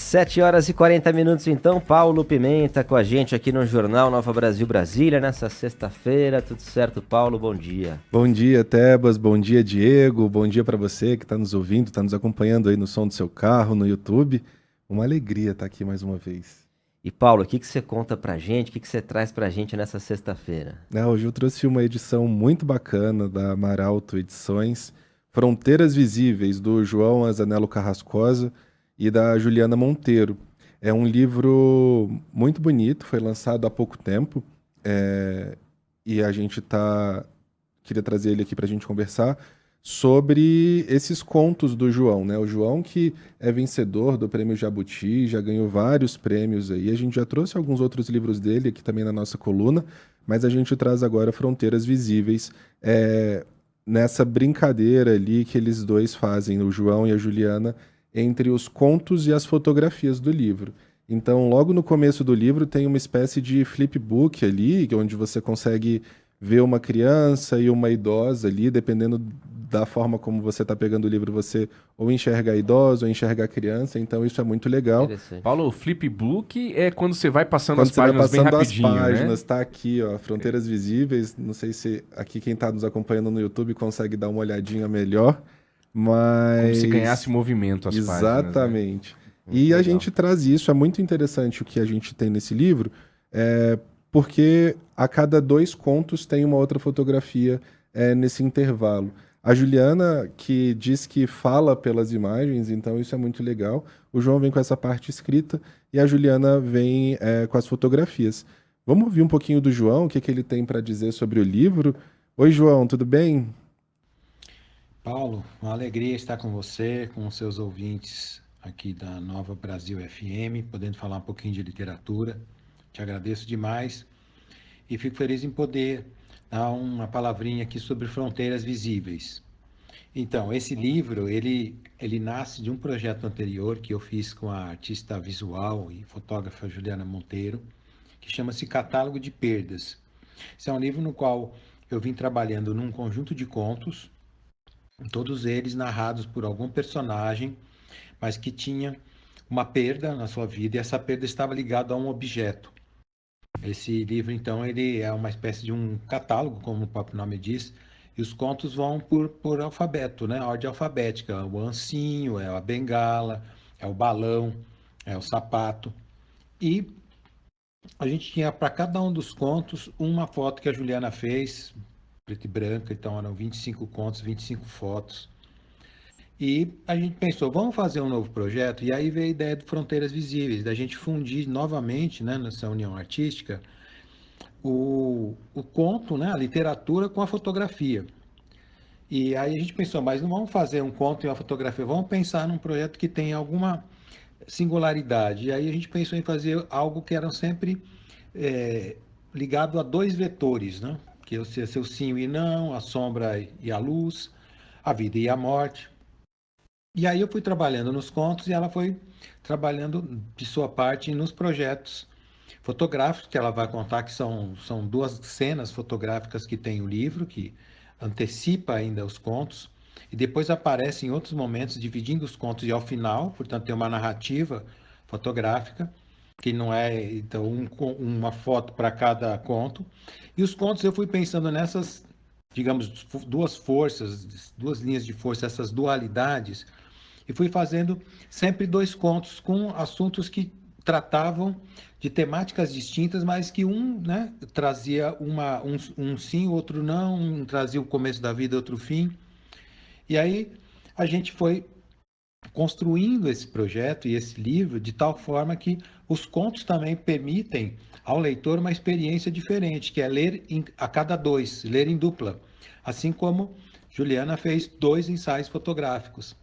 7h40 então, Paulo Pimenta com a gente aqui no Jornal Nova Brasil Brasília, nessa sexta-feira. Tudo certo, Paulo? Bom dia. Bom dia, Tebas. Bom dia, Diego. Bom dia para você que está nos ouvindo, está nos acompanhando aí no som do seu carro, no YouTube. Uma alegria estar aqui mais uma vez. E Paulo, o que você conta pra gente, o que você traz pra gente nessa sexta-feira? Hoje eu trouxe uma edição muito bacana da Amaralto Edições, Fronteiras Visíveis, do João Azanello Carrascosa e da Juliana Monteiro. É um livro muito bonito, foi lançado há pouco tempo, e a gente queria trazer ele aqui para a gente conversar sobre esses contos do João, né? O João que é vencedor do Prêmio Jabuti, já ganhou vários prêmios aí. A gente já trouxe alguns outros livros dele aqui também na nossa coluna, mas a gente traz agora Fronteiras Visíveis, nessa brincadeira ali que eles dois fazem, o João e a Juliana, entre os contos e as fotografias do livro. Então, logo no começo do livro tem uma espécie de flipbook ali, onde você consegue ver uma criança e uma idosa ali, dependendo da forma como você está pegando o livro, você ou enxerga a idosa ou enxerga a criança, então isso é muito legal. Paulo, o flipbook é quando você vai passando as páginas bem rapidinho, as páginas, né? Tá aqui, ó, Fronteiras Visíveis, não sei se aqui quem está nos acompanhando no YouTube consegue dar uma olhadinha melhor, mas... Como se ganhasse movimento as páginas. Exatamente. E a gente traz isso, é muito interessante o que a gente tem nesse livro, porque a cada 2 contos tem uma outra fotografia nesse intervalo. A Juliana, que diz que fala pelas imagens, então isso é muito legal. O João vem com essa parte escrita e a Juliana vem com as fotografias. Vamos ouvir um pouquinho do João, o que ele tem para dizer sobre o livro. Oi, João, tudo bem? Paulo, uma alegria estar com você, com os seus ouvintes aqui da Nova Brasil FM, podendo falar um pouquinho de literatura. Te agradeço demais e fico feliz em poder dar uma palavrinha aqui sobre Fronteiras Visíveis. Então, esse livro, ele nasce de um projeto anterior que eu fiz com a artista visual e fotógrafa Juliana Monteiro, que chama-se Catálogo de Perdas. Esse é um livro no qual eu vim trabalhando num conjunto de contos, todos eles narrados por algum personagem, mas que tinha uma perda na sua vida e essa perda estava ligada a um objeto. Esse livro, então, ele é uma espécie de um catálogo, como o próprio nome diz, e os contos vão por alfabeto, né? Ordem alfabética. O ancinho, é a bengala, é o balão, é o sapato. E a gente tinha para cada um dos contos uma foto que a Juliana fez, preto e branco, então eram 25 contos, 25 fotos. E a gente pensou, vamos fazer um novo projeto? E aí veio a ideia do Fronteiras Visíveis, da gente fundir novamente, né, nessa união artística, o conto, né, a literatura com a fotografia. E aí a gente pensou, mas não vamos fazer um conto e uma fotografia, vamos pensar num projeto que tenha alguma singularidade. E aí a gente pensou em fazer algo que era sempre ligado a 2 vetores, né? Que é o seu sim e não, a sombra e a luz, a vida e a morte. E aí eu fui trabalhando nos contos e ela foi trabalhando de sua parte nos projetos fotográficos, que ela vai contar que são 2 cenas fotográficas que tem o livro, que antecipa ainda os contos, e depois aparece em outros momentos, dividindo os contos e ao final, portanto tem uma narrativa fotográfica, que não é então uma foto para cada conto. E os contos eu fui pensando nessas, digamos, 2 forças, 2 linhas de força, essas dualidades, e fui fazendo sempre 2 contos com assuntos que tratavam de temáticas distintas, mas que né, trazia um sim, outro não, um trazia o começo da vida, outro fim. E aí a gente foi construindo esse projeto e esse livro de tal forma que os contos também permitem ao leitor uma experiência diferente, que é ler a cada 2, ler em dupla. Assim como Juliana fez 2 ensaios fotográficos.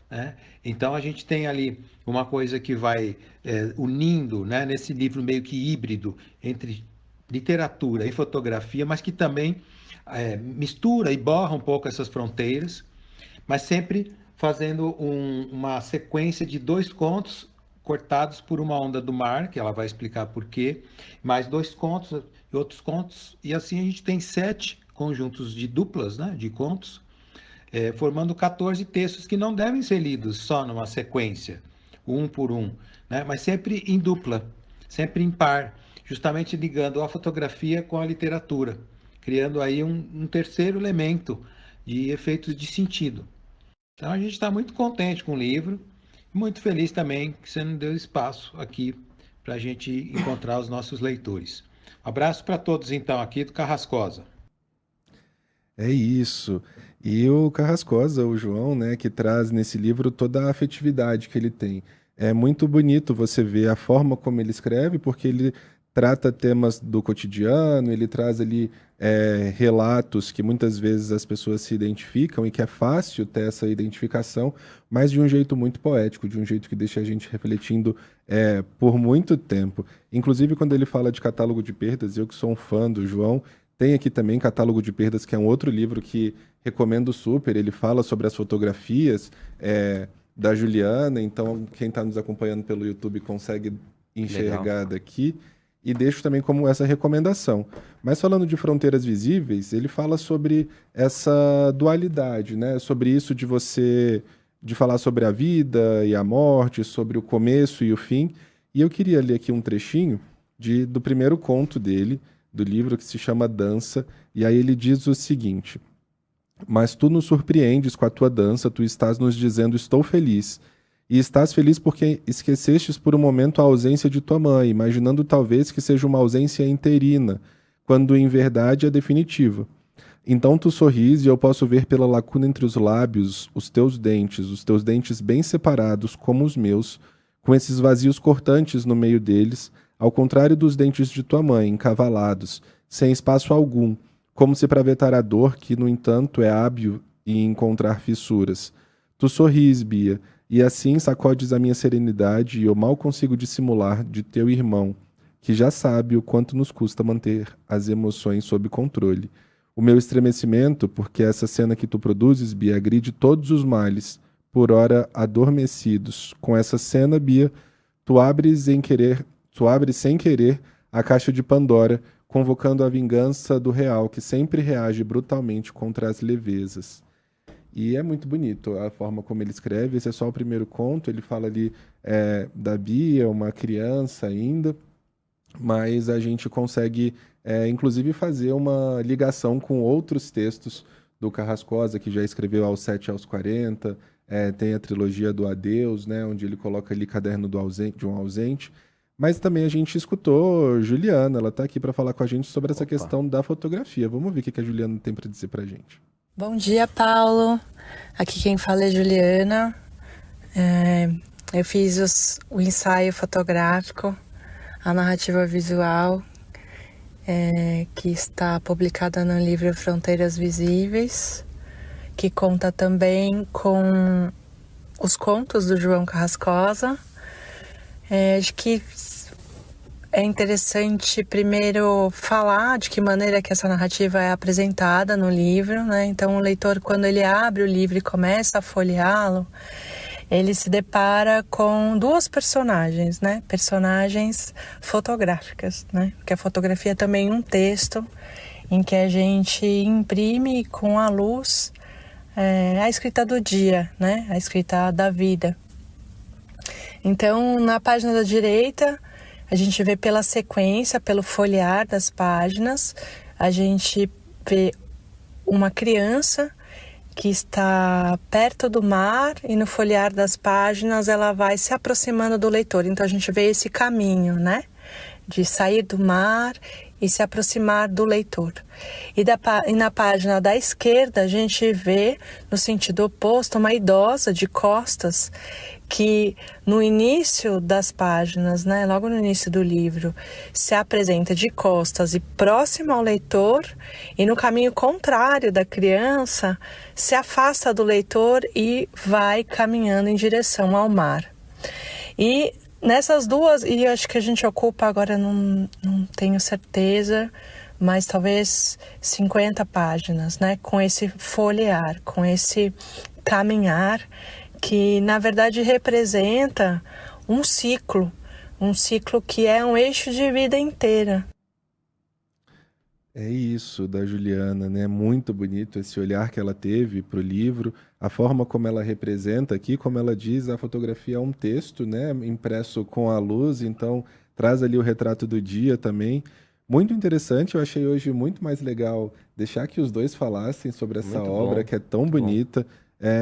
Né? Então a gente tem ali uma coisa que vai unindo, né, nesse livro meio que híbrido entre literatura e fotografia, mas que também mistura e borra um pouco essas fronteiras, mas sempre fazendo uma sequência de 2 contos cortados por uma onda do mar, que ela vai explicar por quê, mais 2 contos e outros contos, e assim a gente tem 7 conjuntos de duplas, né, de contos, formando 14 textos que não devem ser lidos só numa sequência. um por um, né? Mas sempre em dupla, sempre em par, justamente ligando a fotografia com a literatura, criando aí um terceiro elemento de efeitos de sentido. Então a gente está muito contente com o livro, muito feliz também que você nos deu espaço aqui para a gente encontrar os nossos leitores. Abraço para todos então aqui do Carrascosa. É isso. E o Carrascosa, o João, né, que traz nesse livro toda a afetividade que ele tem. É muito bonito você ver a forma como ele escreve, porque ele trata temas do cotidiano, ele traz ali relatos que muitas vezes as pessoas se identificam e que é fácil ter essa identificação, mas de um jeito muito poético, de um jeito que deixa a gente refletindo por muito tempo. Inclusive, quando ele fala de catálogo de perdas, eu que sou um fã do João, tem aqui também Catálogo de Perdas, que é um outro livro que recomendo super. Ele fala sobre as fotografias da Juliana, então quem está nos acompanhando pelo YouTube consegue enxergar daqui. E deixo também como essa recomendação. Mas falando de Fronteiras Visíveis, ele fala sobre essa dualidade, né? Sobre isso de falar sobre a vida e a morte, sobre o começo e o fim. E eu queria ler aqui um trechinho do primeiro conto dele, do livro, que se chama Dança, e aí ele diz o seguinte: mas tu nos surpreendes com a tua dança, tu estás nos dizendo estou feliz, e estás feliz porque esquecestes por um momento a ausência de tua mãe, imaginando talvez que seja uma ausência interina, quando em verdade é definitiva. Então tu sorris e eu posso ver pela lacuna entre os lábios os teus dentes bem separados como os meus, com esses vazios cortantes no meio deles, ao contrário dos dentes de tua mãe, encavalados, sem espaço algum, como se para vetar a dor que, no entanto, é hábil em encontrar fissuras. Tu sorris, Bia, e assim sacodes a minha serenidade e eu mal consigo dissimular de teu irmão, que já sabe o quanto nos custa manter as emoções sob controle. O meu estremecimento, porque essa cena que tu produzes, Bia, agride todos os males, por ora adormecidos. Com essa cena, Bia, tu abres sem querer a caixa de Pandora, convocando a vingança do real, que sempre reage brutalmente contra as levezas. E é muito bonito a forma como ele escreve. Esse é só o primeiro conto. Ele fala ali da Bia, uma criança ainda, mas a gente consegue, inclusive, fazer uma ligação com outros textos do Carrascosa, que já escreveu Aos 7 aos 40, tem a trilogia do Adeus, né, onde ele coloca ali Caderno de um Ausente. Mas também a gente escutou Juliana, ela está aqui para falar com a gente sobre essa questão da fotografia. Vamos ver o que a Juliana tem para dizer para a gente. Bom dia, Paulo. Aqui quem fala é Juliana. Eu fiz o ensaio fotográfico, a narrativa visual, que está publicada no livro Fronteiras Visíveis, que conta também com os contos do João Carrascosa. Acho que é interessante primeiro falar de que maneira que essa narrativa é apresentada no livro, né? Então o leitor, quando ele abre o livro e começa a folheá-lo, ele se depara com duas personagens, né? Personagens fotográficas, né? Porque a fotografia é também um texto em que a gente imprime com a luz a escrita do dia, né? A escrita da vida. Então, na página da direita, a gente vê pela sequência, pelo folhear das páginas, a gente vê uma criança que está perto do mar e no folhear das páginas ela vai se aproximando do leitor. Então, a gente vê esse caminho, né? De sair do mar e se aproximar do leitor. E na página da esquerda, a gente vê, no sentido oposto, uma idosa de costas que no início das páginas, né, logo no início do livro, se apresenta de costas e próximo ao leitor, e no caminho contrário da criança, se afasta do leitor e vai caminhando em direção ao mar. E nessas duas, e acho que a gente ocupa agora, não tenho certeza, mas talvez 50 páginas, né, com esse folhear, com esse caminhar, que na verdade representa um ciclo que é um eixo de vida inteira. É isso, da Juliana, né? Muito bonito esse olhar que ela teve para o livro, a forma como ela representa aqui, como ela diz, a fotografia é um texto, né? Impresso com a luz, então traz ali o retrato do dia também. Muito interessante, eu achei hoje muito mais legal deixar que os dois falassem sobre essa Muito obra bom, que é tão muito bom. bonita.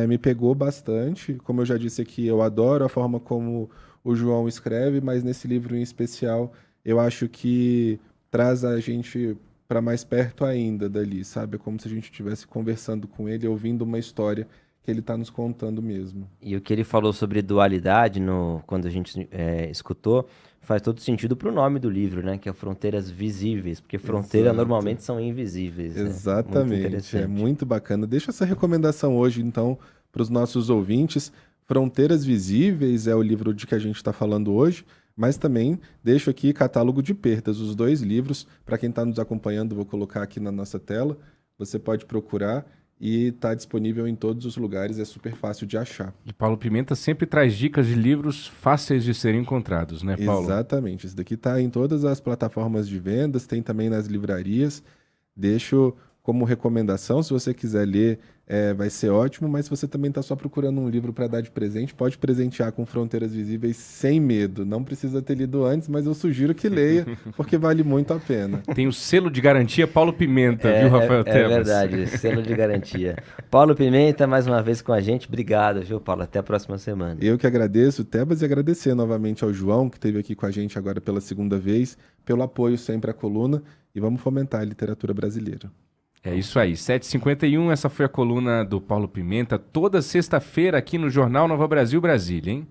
Me pegou bastante, como eu já disse aqui, eu adoro a forma como o João escreve, mas nesse livro em especial, eu acho que traz a gente para mais perto ainda dali, sabe? É como se a gente estivesse conversando com ele, ouvindo uma história que ele está nos contando mesmo. E o que ele falou sobre dualidade quando a gente escutou, faz todo sentido pro nome do livro, né? Que é Fronteiras Visíveis, porque fronteiras Exato. normalmente são invisíveis. Né? Muito Exatamente, é interessante. muito bacana. Deixa essa recomendação hoje, então, para os nossos ouvintes. Fronteiras Visíveis é o livro de que a gente está falando hoje, mas também deixo aqui Catálogo de Perdas, os dois livros. Para quem está nos acompanhando, vou colocar aqui na nossa tela. Você pode procurar e está disponível em todos os lugares, é super fácil de achar. E Paulo Pimenta sempre traz dicas de livros fáceis de serem encontrados, né, Paulo? Exatamente, esse daqui está em todas as plataformas de vendas, tem também nas livrarias. Deixo como recomendação, se você quiser ler, vai ser ótimo, mas se você também está só procurando um livro para dar de presente, pode presentear com Fronteiras Visíveis sem medo. Não precisa ter lido antes, mas eu sugiro que leia, porque vale muito a pena. Tem o selo de garantia Paulo Pimenta, viu, Rafael Tebas? É verdade, selo de garantia. Paulo Pimenta, mais uma vez com a gente. Obrigado, viu, Paulo? Até a próxima semana. Eu que agradeço, Tebas, e agradecer novamente ao João, que esteve aqui com a gente agora pela segunda vez, pelo apoio sempre à coluna, e vamos fomentar a literatura brasileira. É isso aí, 7h51, essa foi a coluna do Paulo Pimenta, toda sexta-feira aqui no Jornal Nova Brasil Brasília, hein?